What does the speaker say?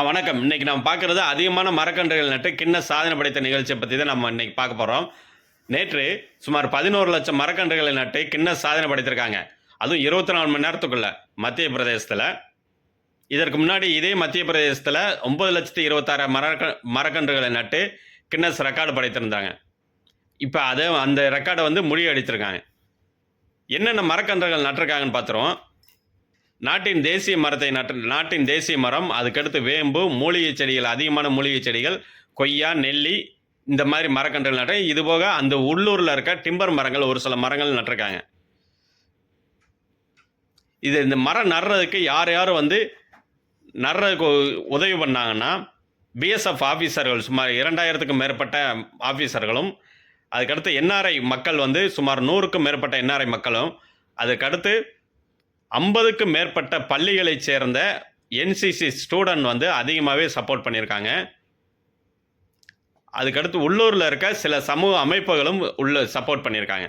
வணக்கம். இன்னைக்கு நம்ம பார்க்குறது அதிகமான மரக்கன்றுகள் நட்டு கின்னஸ் சாதனை படைத்த நிகழ்ச்சிய பத்தி தான் நம்ம இன்னைக்கு பார்க்க போறோம். நேற்று சுமார் 11,00,000 மரக்கன்றுகளை நட்டு கின்னஸ் சாதனை படைத்திருக்காங்க. அதுவும் 24 மணி நேரத்துக்குள்ள மத்திய பிரதேசத்துல. இதற்கு முன்னாடி இதே மத்திய பிரதேசத்துல 9,26,000 மரக்கன்றுகளை நட்டு கின்னஸ் ரெக்கார்டு படைத்திருந்தாங்க. இப்ப அந்த ரெக்கார்ட முறியடித்திருக்காங்க. என்னென்ன மரக்கன்றுகள் நட்டிருக்காங்கன்னு பார்த்துருவோம். நாட்டின் தேசிய மரம், அதுக்கடுத்து வேம்பு, மூலிகை செடிகள், அதிகமான மூலிகை செடிகள், கொய்யா, நெல்லி, இந்த மாதிரி மரக்கன்றுகள் நட்டு, இதுபோக அந்த உள்ளூரில் இருக்க டிம்பர் மரங்கள் ஒரு சில மரங்கள் நட்டிருக்காங்க. இந்த மரம் நடுறதுக்கு யார் யார் நடுறதுக்கு உதவி பண்ணாங்கன்னா, பிஎஸ்எஃப் ஆஃபீஸர்கள் சுமார் 2000க்கும் மேற்பட்ட ஆஃபீஸர்களும், அதுக்கடுத்து என்ஆர்ஐ மக்கள் சுமார் 100க்கும் மேற்பட்ட என்ஆர்ஐ மக்களும், அதுக்கடுத்து 50க்கும் மேற்பட்ட பள்ளிகளைச் சேர்ந்த என்சிசி ஸ்டூடெண்ட் அதிகமாகவே சப்போர்ட் பண்ணியிருக்காங்க. அதுக்கடுத்து உள்ளூரில் இருக்க சில சமூக அமைப்புகளும் சப்போர்ட் பண்ணியிருக்காங்க.